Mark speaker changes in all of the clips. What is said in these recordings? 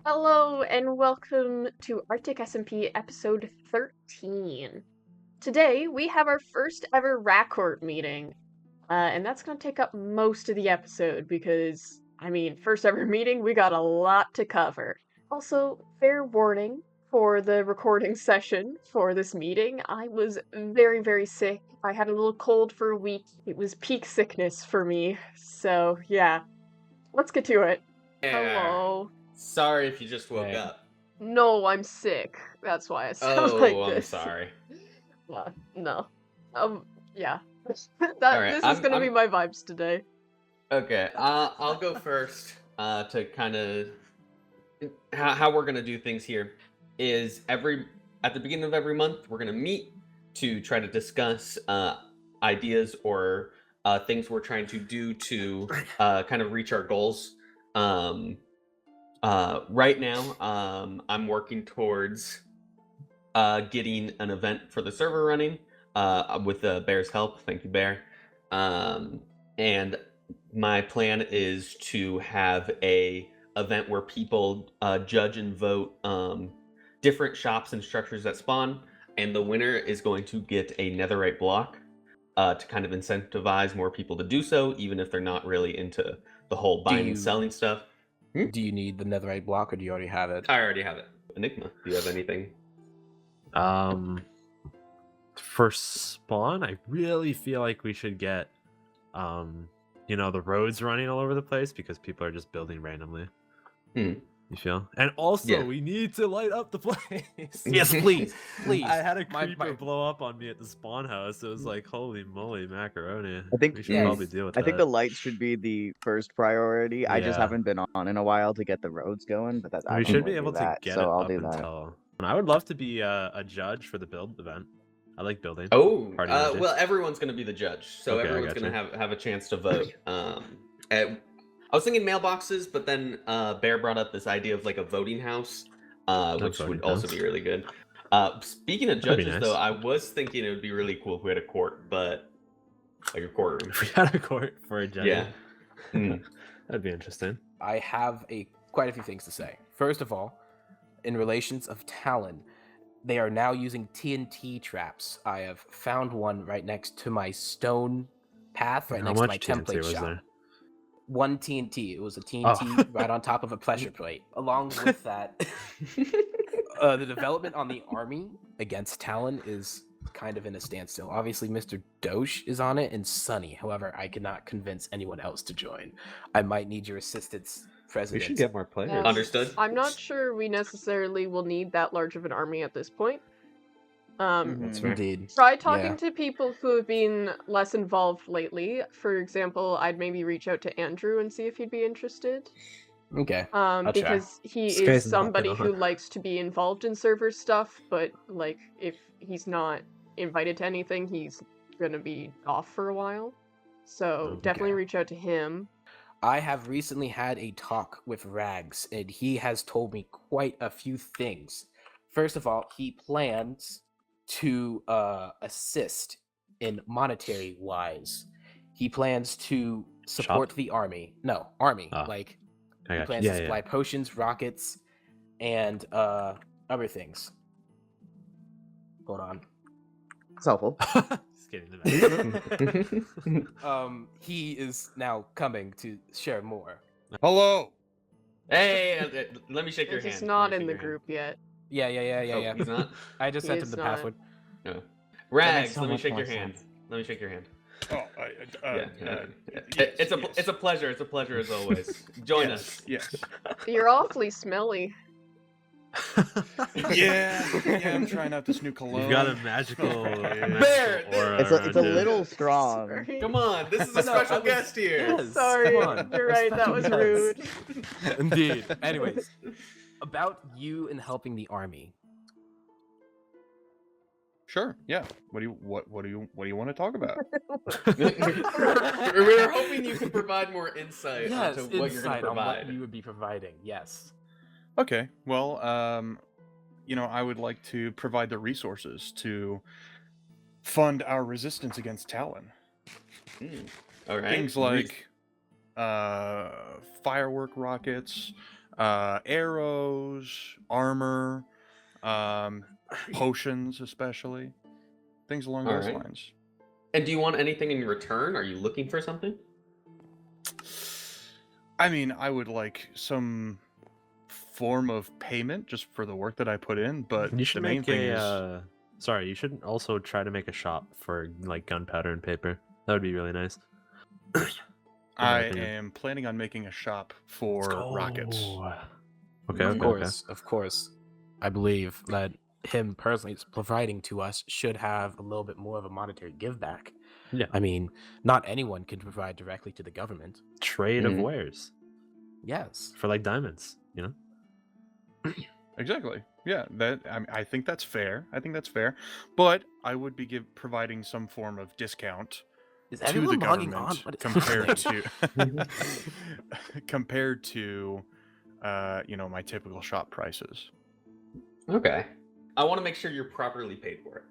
Speaker 1: Hello and welcome to Arctic SMP episode 13. Today we have our first ever Raccourt meeting, and that's going to take up most of the episode because, first ever meeting, we got a lot to cover. Also, fair warning for the recording session for this meeting, I was very, very sick. I had a little cold for a week. It was peak sickness for me, so yeah, let's get to it.
Speaker 2: Yeah.
Speaker 1: Hello.
Speaker 2: Sorry if you just woke up.
Speaker 1: No, I'm sick. That's why I sound like
Speaker 2: I'm
Speaker 1: this.
Speaker 2: sorry.
Speaker 1: No. Yeah.
Speaker 2: Alright,
Speaker 1: This is gonna be my vibes today.
Speaker 2: Okay, I'll go first, to kind of... How we're gonna do things here is at the beginning of every month, we're gonna meet to try to discuss, ideas or, things we're trying to do to, kind of reach our goals. Um, right now, I'm working towards getting an event for the server running with Bear's help. Thank you, Bear. And my plan is to have a event where people judge and vote different shops and structures that spawn, and the winner is going to get a netherite block to kind of incentivize more people to do so, even if they're not really into the whole buying and selling stuff.
Speaker 3: Do you need the netherite block, or do you already have it?
Speaker 2: I already have it. Enigma, do you have anything?
Speaker 4: For spawn, I really feel like we should get, the roads running all over the place because people are just building randomly. You feel? And also, we need to light up the place.
Speaker 3: Yes, please, please.
Speaker 4: I had a creeper blow up on me at the spawn house. It was like, holy moly, macaroni.
Speaker 5: I think
Speaker 4: we should probably deal with that.
Speaker 5: I think the lights should be the first priority. I just haven't been on in a while to get the roads going, but that's
Speaker 4: we should be able to get
Speaker 5: so
Speaker 4: it
Speaker 5: I'll
Speaker 4: up
Speaker 5: do that.
Speaker 4: until. And I would love to be a judge for the build event. I like building.
Speaker 2: Oh, well, everyone's going to be the judge, so
Speaker 4: Okay,
Speaker 2: everyone's going to have a chance to vote. I was thinking mailboxes, but then Bear brought up this idea of like a voting house, which would also be really good. Speaking of judges, though, I was thinking it would be really cool if we had a court, but like a courtroom.
Speaker 4: If we had a court for a judge,
Speaker 2: yeah,
Speaker 4: that'd be interesting.
Speaker 3: I have quite a few things to say. First of all, in relations of Talon, they are now using TNT traps. I have found one right next to my stone path, right next to my template shop. There? One TNT. It was a TNT right on top of a pressure plate. Along with that, the development on the army against Talon is kind of in a standstill. Obviously, Mr. Doge is on it and Sunny. However, I cannot convince anyone else to join. I might need your assistance, President.
Speaker 4: We should get more players.
Speaker 1: Yeah.
Speaker 2: Understood.
Speaker 1: I'm not sure we necessarily will need that large of an army at this point.
Speaker 3: Indeed.
Speaker 1: Try talking to people who have been less involved lately. For example, I'd maybe reach out to Andrew and see if he'd be interested.
Speaker 3: Okay.
Speaker 1: Because he is somebody who likes to be involved in server stuff, but like if he's not invited to anything, he's gonna be off for a while. So definitely reach out to him.
Speaker 3: I have recently had a talk with Rags, and he has told me quite a few things. First of all, he plans to assist in monetary wise. He plans to support the army. No, army. Like he plans to supply potions, rockets, and other things. Hold on.
Speaker 5: It's helpful.
Speaker 4: Just kidding.
Speaker 3: He is now coming to share more.
Speaker 6: Hello.
Speaker 2: Hey, let me shake your hand.
Speaker 1: He's not in the group yet.
Speaker 3: Yeah.
Speaker 2: Oh, he's not?
Speaker 3: I just sent him the password.
Speaker 2: No. Rags, let me shake your hand. Let me shake your hand.
Speaker 6: Oh,
Speaker 2: It's a pleasure. It's a pleasure as always. Join us.
Speaker 6: Yes.
Speaker 1: You're awfully smelly.
Speaker 6: Yeah. I'm trying out this new cologne.
Speaker 4: You've got a magical
Speaker 2: Bear,
Speaker 4: aura.
Speaker 5: It's a little strong.
Speaker 1: Sorry.
Speaker 2: Come on, this is a special guest here.
Speaker 4: Yes,
Speaker 1: Sorry,
Speaker 4: come on.
Speaker 1: you're right, that was rude.
Speaker 3: Indeed. Anyways, about you and helping the army.
Speaker 6: Sure. Yeah. What do you want to talk about?
Speaker 2: We're hoping you can provide more insight into what you're going to provide.
Speaker 3: What you would be providing. Yes.
Speaker 6: Okay. Well, I would like to provide the resources to fund our resistance against Talon.
Speaker 2: All right.
Speaker 6: Things like firework rockets, arrows, armor, potions, especially things along
Speaker 2: All
Speaker 6: those
Speaker 2: right.
Speaker 6: lines.
Speaker 2: And do you want anything in return? Are you looking for something?
Speaker 6: I mean, I would like some form of payment just for the work that I put in, but
Speaker 4: You should
Speaker 6: the main
Speaker 4: make
Speaker 6: thing
Speaker 4: a.
Speaker 6: is
Speaker 4: Sorry, you should also try to make a shop for like gunpowder and paper. That would be really nice.
Speaker 6: I
Speaker 4: opinion.
Speaker 6: am planning on making a shop
Speaker 4: Let's
Speaker 6: for
Speaker 4: go.
Speaker 6: rockets.
Speaker 4: Okay,
Speaker 3: Of
Speaker 4: okay,
Speaker 3: course, of course. I believe that him personally providing to us should have a little bit more of a monetary give back.
Speaker 4: Yeah.
Speaker 3: I mean, not anyone can provide directly to the government.
Speaker 4: Trade of
Speaker 2: Mhm.
Speaker 4: wares
Speaker 3: Yes.
Speaker 4: for like diamonds, you know?
Speaker 6: Exactly. Yeah, I think that's fair. But I would be providing some form of discount
Speaker 3: Is
Speaker 6: to the
Speaker 3: everyone logging on?
Speaker 6: government
Speaker 3: What is
Speaker 6: compared
Speaker 3: happening?
Speaker 6: to compared to my typical shop prices.
Speaker 2: Okay. I want to make sure you're properly paid for it.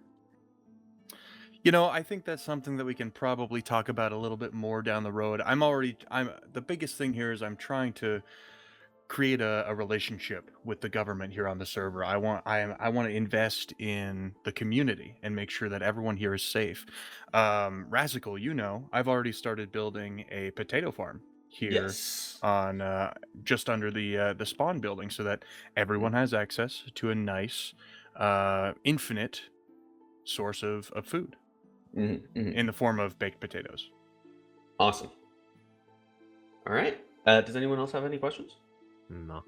Speaker 6: I think that's something that we can probably talk about a little bit more down the road. The biggest thing here is I'm trying to create a relationship with the government here on the server. I want to invest in the community and make sure that everyone here is safe. Raccourt, I've already started building a potato farm here
Speaker 2: Yes.
Speaker 6: on just under the spawn building, so that everyone has access to a nice, infinite source of food in the form of baked potatoes.
Speaker 2: Awesome. All right. Does anyone else have any questions?
Speaker 4: No.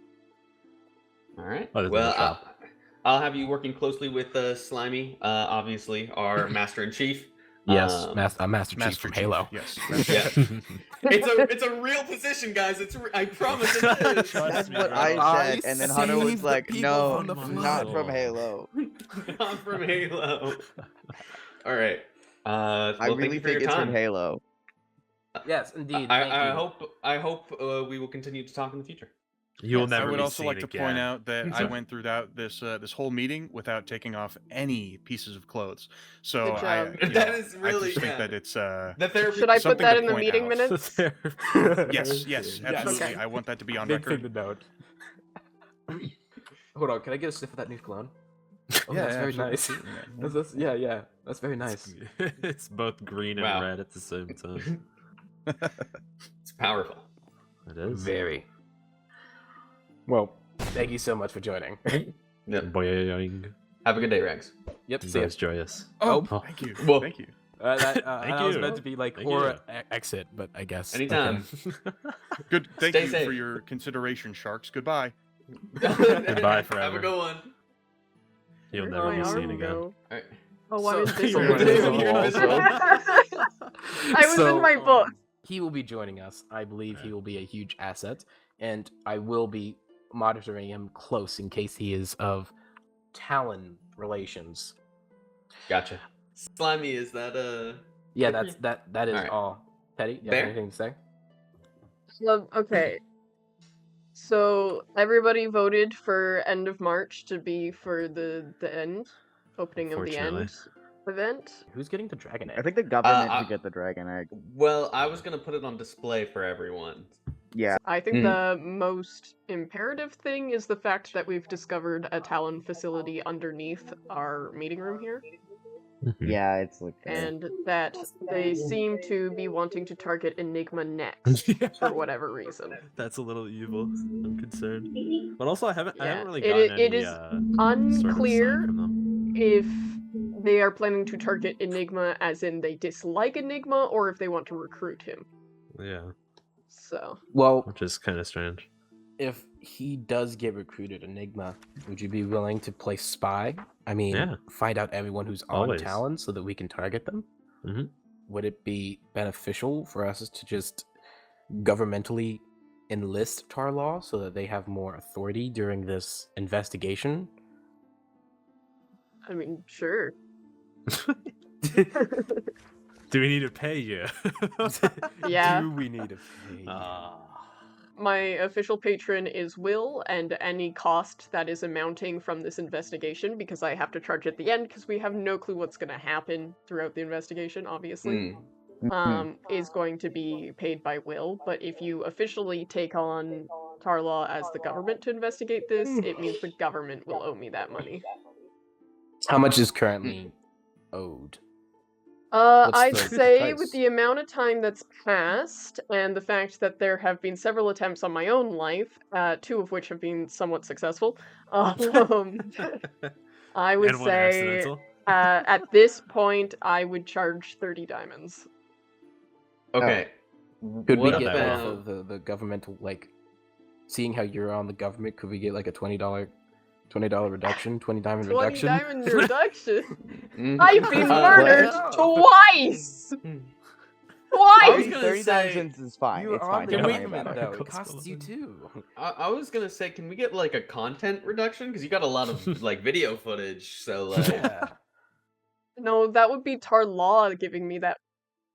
Speaker 2: All right.
Speaker 4: Other than the
Speaker 2: Well,
Speaker 4: shop.
Speaker 2: I'll have you working closely with Slimy, obviously our master in chief.
Speaker 3: Yes, Master Chief
Speaker 6: Master
Speaker 3: from
Speaker 6: Chief,
Speaker 3: Halo.
Speaker 6: yes.
Speaker 2: Yeah. It's a real position, guys. I promise it is.
Speaker 4: Trust
Speaker 5: That's
Speaker 4: me,
Speaker 5: what
Speaker 4: bro.
Speaker 5: I said, and then Hunter
Speaker 3: save
Speaker 5: was
Speaker 3: the
Speaker 5: like,
Speaker 3: people
Speaker 5: "No,
Speaker 3: from the
Speaker 5: not from
Speaker 4: flood."
Speaker 5: Halo."
Speaker 2: Not from Halo. All right.
Speaker 5: I
Speaker 2: Well, thank
Speaker 5: really
Speaker 2: you for
Speaker 5: think
Speaker 2: your
Speaker 5: it's from
Speaker 2: time.
Speaker 5: Halo.
Speaker 3: Yes, indeed. Thank you.
Speaker 2: I hope we will continue to talk in the future.
Speaker 4: You'll
Speaker 3: Yes,
Speaker 4: never
Speaker 6: I would
Speaker 4: be
Speaker 6: also
Speaker 4: seen
Speaker 6: like to
Speaker 4: again.
Speaker 6: point out that I
Speaker 2: Sorry.
Speaker 6: went through this whole meeting without taking off any pieces of clothes. So
Speaker 1: Good job.
Speaker 2: That is
Speaker 6: I
Speaker 2: really
Speaker 6: just think
Speaker 2: yeah.
Speaker 6: that it's
Speaker 2: The therapy.
Speaker 1: Should I put
Speaker 6: something
Speaker 1: that
Speaker 6: to
Speaker 1: in the
Speaker 6: point
Speaker 1: meeting
Speaker 6: out.
Speaker 1: minutes?
Speaker 6: Yes, absolutely.
Speaker 1: Okay.
Speaker 6: I want that to be on
Speaker 3: Big thing
Speaker 6: record.
Speaker 3: to note. Hold on, can I get a sniff of that new cologne? Oh,
Speaker 6: Yeah,
Speaker 3: that's very
Speaker 6: absolutely,
Speaker 3: nice.
Speaker 6: absolutely, man.
Speaker 3: Yeah, that's very nice.
Speaker 4: It's both green and
Speaker 2: Wow.
Speaker 4: red at the same time.
Speaker 2: It's powerful.
Speaker 4: It is.
Speaker 3: Very. Well, thank you so much for joining.
Speaker 2: Yep.
Speaker 4: Boing.
Speaker 2: Have a good day, Rex.
Speaker 3: Yep, see ya.
Speaker 4: That's joyous.
Speaker 6: Oh,
Speaker 3: Oh.
Speaker 6: thank you.
Speaker 2: Well-
Speaker 6: Thank you.
Speaker 3: Thank I was
Speaker 4: you.
Speaker 3: meant to be like,
Speaker 4: Thank
Speaker 3: or
Speaker 4: you.
Speaker 3: exit, but I guess.
Speaker 2: Anytime.
Speaker 6: Good. Thank
Speaker 2: Stay
Speaker 6: you
Speaker 2: safe.
Speaker 6: for your consideration, sharks. Goodbye.
Speaker 4: Goodbye
Speaker 2: Have
Speaker 4: forever.
Speaker 2: a good one.
Speaker 4: You'll
Speaker 1: Where'd
Speaker 4: never
Speaker 1: my
Speaker 4: be
Speaker 1: arm
Speaker 4: seen again.
Speaker 1: go?
Speaker 2: All right.
Speaker 1: Oh, I'm
Speaker 3: So-
Speaker 1: invisible.
Speaker 2: You're invisible. You're invisible.
Speaker 1: I was in my book.
Speaker 3: He will be joining us. I believe he will be a huge asset, and I will be monitoring him close in case he is of Talon relations.
Speaker 2: Gotcha. Slimy, is that
Speaker 3: Yeah,
Speaker 2: Good for
Speaker 3: that is
Speaker 2: Alright.
Speaker 3: all. Teddy, you have
Speaker 2: Bear?
Speaker 3: anything to say?
Speaker 1: Okay. So everybody voted for end of March to be for the end opening of the
Speaker 4: Unfortunately.
Speaker 1: end event.
Speaker 3: Who's getting the dragon egg?
Speaker 5: I think the government
Speaker 2: I-
Speaker 5: should get the dragon egg.
Speaker 2: Well, I was gonna put it on display for everyone.
Speaker 5: Yeah,
Speaker 1: I think
Speaker 2: Mm.
Speaker 1: the most imperative thing is the fact that we've discovered a Talon facility underneath our meeting room here,
Speaker 5: yeah, it's like
Speaker 1: and that they seem to be wanting to target Enigma next for whatever reason.
Speaker 4: That's a little evil. I'm concerned. But also, I haven't
Speaker 1: Yeah,
Speaker 4: really
Speaker 1: it
Speaker 4: gotten
Speaker 1: i- it
Speaker 4: any
Speaker 1: is
Speaker 4: sort of sign
Speaker 1: Unclear
Speaker 4: from them.
Speaker 1: if they are planning to target Enigma as in they dislike Enigma or if they want to recruit him.
Speaker 4: Yeah,
Speaker 1: So,
Speaker 3: Well,
Speaker 4: which is kind of strange.
Speaker 3: if he does get recruited, Enigma, would you be willing to play spy? I mean,
Speaker 4: Yeah.
Speaker 3: find out everyone who's on
Speaker 4: Always.
Speaker 3: Talon so that we can target them?
Speaker 4: Mhm.
Speaker 3: Would it be beneficial for us to just governmentally enlist Tarlaw so that they have more authority during this investigation?
Speaker 1: I mean, sure.
Speaker 4: Do we need to pay you?
Speaker 1: Yeah.
Speaker 3: Do we need to pay?
Speaker 1: My official patron is Will, and any cost that is amounting from this investigation, because I have to charge at the end, because we have no clue what's going to happen throughout the investigation, obviously,
Speaker 2: Mm.
Speaker 1: is going to be paid by Will. But if you officially take on tar law as the government to investigate this, it means the government will owe me that money.
Speaker 3: How much is currently owed?
Speaker 1: I'd
Speaker 3: the
Speaker 1: say
Speaker 3: price?
Speaker 1: with the amount of time that's passed and the fact that there have been several attempts on my own life, 2 of which have been somewhat successful, I would
Speaker 4: And one
Speaker 1: say
Speaker 4: accidental.
Speaker 1: at this point I would charge 30 diamonds.
Speaker 2: Okay.
Speaker 3: Could we
Speaker 2: What
Speaker 3: get
Speaker 2: about...
Speaker 3: the governmental, like, seeing how you're on the government, could we get like a $20 reduction, 20 diamond
Speaker 1: 20
Speaker 3: reduction?
Speaker 1: diamond reduction?
Speaker 2: Mm.
Speaker 1: I've been
Speaker 2: Uh,
Speaker 1: murdered
Speaker 3: well-
Speaker 1: twice!
Speaker 2: I was
Speaker 1: Twice!
Speaker 2: gonna
Speaker 5: 30
Speaker 2: say-
Speaker 5: dimes is fine.
Speaker 3: You're
Speaker 5: It's
Speaker 3: on
Speaker 5: fine.
Speaker 3: the
Speaker 5: Don't worry
Speaker 3: government,
Speaker 5: about it.
Speaker 3: though. It
Speaker 4: Cost
Speaker 3: costs you too.
Speaker 2: I was gonna say, can we get like a content reduction? Because you got a lot of like video footage, so like...
Speaker 3: Yeah.
Speaker 1: No, that would be Tar Law giving me that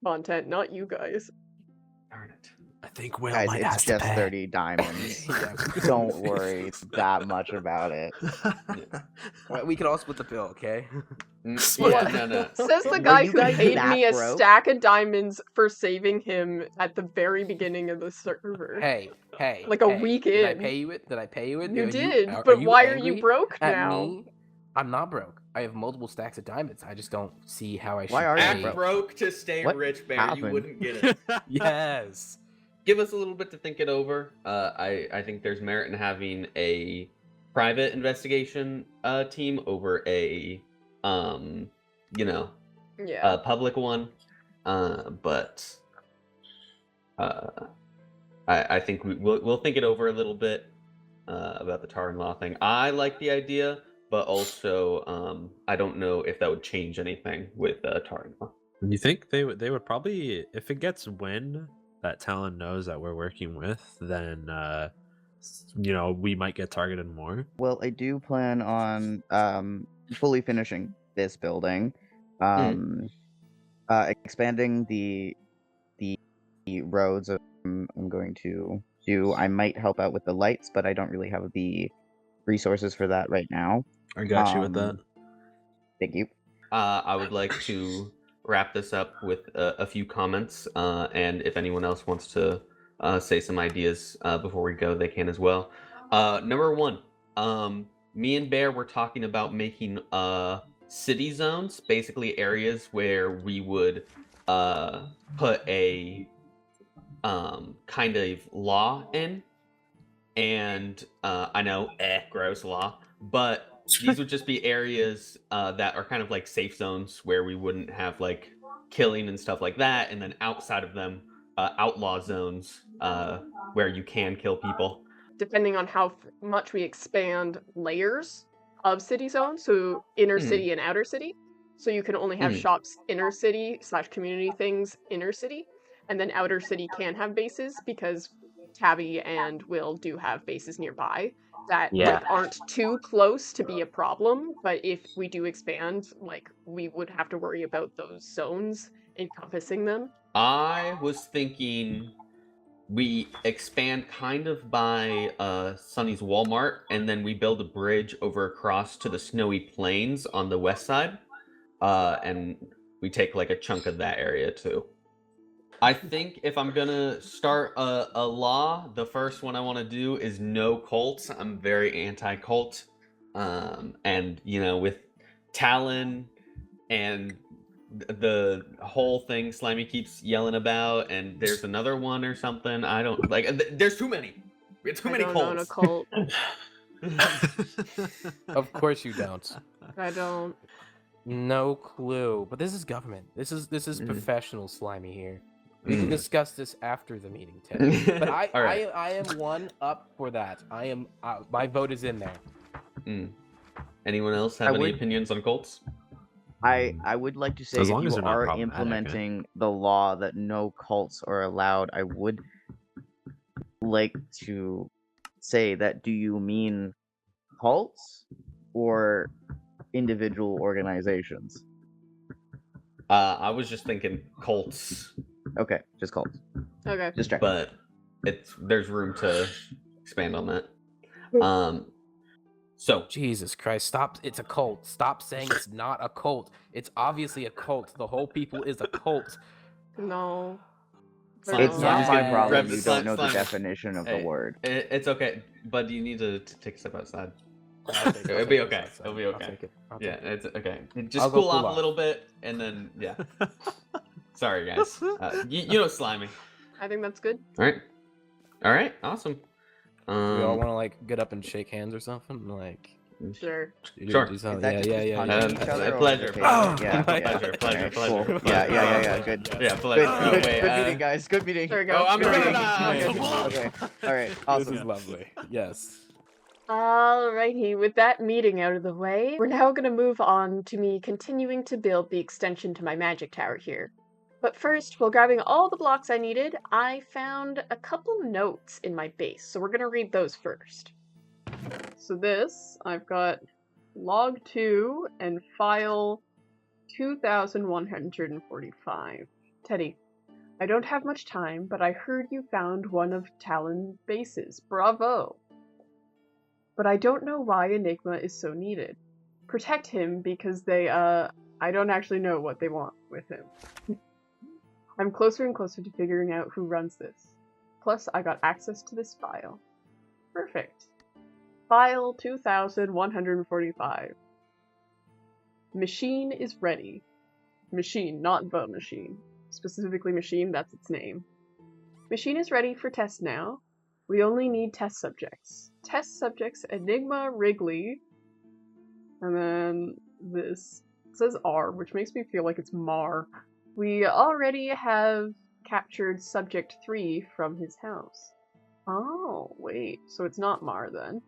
Speaker 1: content, not you guys.
Speaker 2: Darn it.
Speaker 4: I think Will
Speaker 5: Guys,
Speaker 4: might
Speaker 5: it's
Speaker 4: have to
Speaker 5: just
Speaker 4: pay.
Speaker 5: 30 diamonds.
Speaker 3: Yeah.
Speaker 5: Don't worry that much about it.
Speaker 3: Well, we could all split the bill, okay?
Speaker 2: Yeah, no.
Speaker 1: Says the
Speaker 5: Were
Speaker 1: guy
Speaker 5: you
Speaker 1: who
Speaker 5: guys
Speaker 1: paid
Speaker 5: that
Speaker 1: me a
Speaker 5: broke?
Speaker 1: stack of diamonds for saving him at the very beginning of the server.
Speaker 3: Hey.
Speaker 1: Like a
Speaker 3: hey,
Speaker 1: week
Speaker 3: Did I
Speaker 1: in.
Speaker 3: pay you it? Did I pay you it?
Speaker 1: You
Speaker 3: Are
Speaker 1: did,
Speaker 3: are
Speaker 1: but
Speaker 3: you
Speaker 1: why are you
Speaker 3: angry
Speaker 1: broke
Speaker 3: at
Speaker 1: now?
Speaker 3: me? I'm not broke. I have multiple stacks of diamonds. I just don't see how I should
Speaker 5: Why are you
Speaker 3: pay.
Speaker 2: Act
Speaker 5: broke?
Speaker 2: broke to stay
Speaker 5: What
Speaker 2: rich, Bear. You
Speaker 5: happened?
Speaker 2: wouldn't get it.
Speaker 3: Yes.
Speaker 2: Give us a little bit to think it over. I think there's merit in having a private investigation team over a
Speaker 1: Yeah.
Speaker 2: public one. But I think we'll think it over a little bit about the tar and law thing. I like the idea, but also I don't know if that would change anything with tar and law.
Speaker 4: You think they would probably, if it gets wind that Talon knows that we're working with, then we might get targeted more.
Speaker 5: Well, I do plan on fully finishing this building, expanding the roads. I'm going to do. I might help out with the lights, but I don't really have the resources for that right now.
Speaker 4: I got you with that.
Speaker 5: Thank you.
Speaker 2: I would like to wrap this up with a few comments, and if anyone else wants to say some ideas before we go, they can as well. Number one, me and Bear were talking about making city zones, basically areas where we would put a kind of law in, and I know, gross law, but these would just be areas that are kind of like safe zones where we wouldn't have like killing and stuff like that, and then outside of them, outlaw zones where you can kill people.
Speaker 1: Depending on how much we expand layers of city zones, so inner city and outer city. So you can only have shops inner city / community things inner city, and then outer city can have bases because Tabby and Will do have bases nearby that like aren't too close to be a problem, but if we do expand, like we would have to worry about those zones encompassing them.
Speaker 2: I was thinking we expand kind of by Sunny's Walmart, and then we build a bridge over across to the snowy plains on the west side, and we take like a chunk of that area too. I think if I'm gonna start a law, the first one I want to do is no cults. I'm very anti-cult, and with Talon and the whole thing Slimy keeps yelling about, and there's another one or something. I don't like. There's too many. We have too many
Speaker 1: I don't own a
Speaker 2: cults.
Speaker 1: cult.
Speaker 3: Of course you don't.
Speaker 1: I don't.
Speaker 3: No clue. But this is government. This is professional Slimy here. We can discuss this after the meeting, Ted. But
Speaker 2: All right.
Speaker 3: I am one up for that. I am. My vote is in there.
Speaker 2: Anyone else have any opinions on cults?
Speaker 5: I would like to say
Speaker 4: As
Speaker 5: if
Speaker 4: long as
Speaker 5: you
Speaker 4: they're not
Speaker 5: are
Speaker 4: problematic,
Speaker 5: implementing the law that no cults are allowed, I would like to say that do you mean cults or individual organizations?
Speaker 2: I was just thinking cults.
Speaker 5: Okay, just cults.
Speaker 1: Okay.
Speaker 5: Just check.
Speaker 2: But there's room to expand on that. So
Speaker 3: Jesus Christ, stop. It's a cult. Stop saying it's not a cult. It's obviously a cult. The whole people is a cult.
Speaker 1: No.
Speaker 5: It's
Speaker 1: Oh,
Speaker 5: not my
Speaker 3: yeah.
Speaker 5: problem.
Speaker 2: Rev,
Speaker 5: You
Speaker 2: slime,
Speaker 5: don't know the
Speaker 2: slime.
Speaker 5: definition of the
Speaker 2: Hey,
Speaker 5: word.
Speaker 2: It's okay, but you need to take a step outside.
Speaker 3: I'll take it,
Speaker 2: It'll
Speaker 3: I'll
Speaker 2: be
Speaker 3: take it,
Speaker 2: okay.
Speaker 3: outside.
Speaker 2: It'll be
Speaker 3: I'll
Speaker 2: okay.
Speaker 3: take it. I'll
Speaker 2: Yeah,
Speaker 3: take it.
Speaker 2: it's okay.
Speaker 3: I'll
Speaker 2: Just
Speaker 3: go
Speaker 2: cool
Speaker 3: cool
Speaker 2: off a
Speaker 3: off.
Speaker 2: little bit, and then yeah. Sorry, guys. You know, slimy.
Speaker 1: I think that's good.
Speaker 2: All right, awesome.
Speaker 3: Do we all want to like get up and shake hands or something? Like,
Speaker 1: Sure.
Speaker 2: Sure.
Speaker 3: do
Speaker 5: Is
Speaker 3: something.
Speaker 5: that just
Speaker 3: Yeah.
Speaker 5: punching each
Speaker 2: Uh,
Speaker 5: other?
Speaker 2: pleasure,
Speaker 5: Or
Speaker 3: pleasure.
Speaker 5: yeah,
Speaker 3: Oh,
Speaker 5: yeah.
Speaker 2: pleasure,
Speaker 5: Alright,
Speaker 2: pleasure,
Speaker 5: cool.
Speaker 2: pleasure.
Speaker 5: Yeah. Good.
Speaker 2: Yeah,
Speaker 5: Good,
Speaker 2: pleasure.
Speaker 5: good meeting, guys. Good meeting.
Speaker 1: There we go.
Speaker 2: Oh, I'm
Speaker 5: Good
Speaker 2: gonna
Speaker 5: meeting.
Speaker 2: die.
Speaker 5: Okay. All right.
Speaker 3: This
Speaker 5: Awesome.
Speaker 3: is lovely. Yes.
Speaker 1: Alrighty, with that meeting out of the way, we're now going to move on to me continuing to build the extension to my magic tower here. But first, while grabbing all the blocks I needed, I found a couple notes in my base, so we're going to read those first. So this, I've got log 2 and file 2145. Teddy, I don't have much time, but I heard you found one of Talon's bases. Bravo! But I don't know why Enigma is so needed. Protect him because they, I don't actually know what they want with him. I'm closer and closer to figuring out who runs this. Plus, I got access to this file. Perfect. File 2145. Machine is ready. Machine, not the machine. Specifically machine, that's its name. Machine is ready for test now. We only need test subjects. Test subjects Enigma Wrigley. And then this says R, which makes me feel like it's Mar. We already have captured subject 3 from his house. Oh, wait, so it's not Mar then.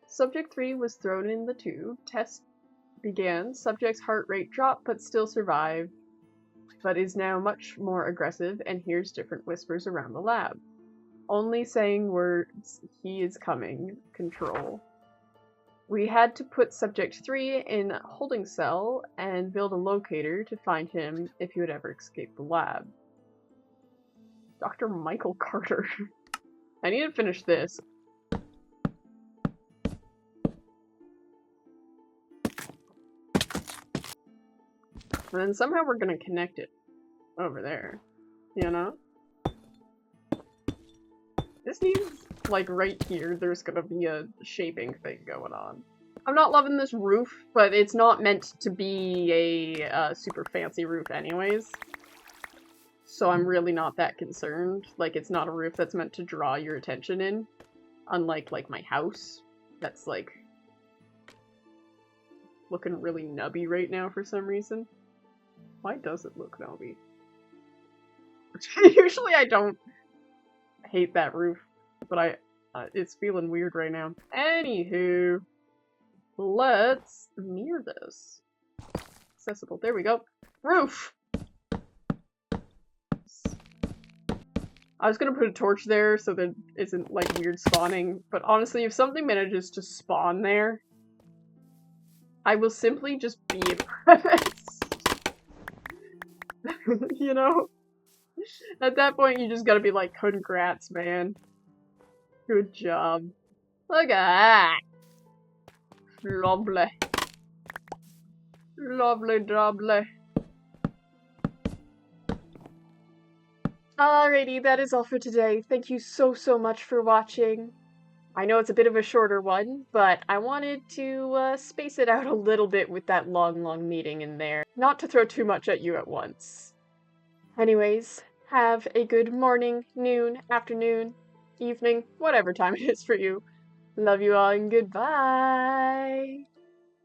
Speaker 1: Subject 3 was thrown in the tube. Test began. Subject's heart rate dropped but still survived, but is now much more aggressive and hears different whispers around the lab. Only saying words, he is coming, control. We had to put subject 3 in a holding cell and build a locator to find him if he would ever escape the lab. Dr. Michael Carter. I need to finish this. And then somehow we're gonna connect it over there, you know? This needs, like, right here, there's gonna be a shaping thing going on. I'm not loving this roof, but it's not meant to be a super fancy roof anyways. So I'm really not that concerned. Like, it's not a roof that's meant to draw your attention in. Unlike, like, my house. That's, like, looking really nubby right now for some reason. Why does it look nubby? Usually I don't hate that roof, but it's feeling weird right now. Anywho, let's mirror this. Accessible, there we go. Roof! I was gonna put a torch there so that it isn't like weird spawning, but honestly, if something manages to spawn there, I will simply just be impressed. You know? At that point, you just gotta be like, congrats, man. Good job. Look at that! Lovely. Lovely, lovely. Alrighty, that is all for today. Thank you so much for watching. I know it's a bit of a shorter one, but I wanted to space it out a little bit with that long meeting in there. Not to throw too much at you at once. Anyways, have a good morning, noon, afternoon, evening, whatever time it is for you. Love you all and goodbye!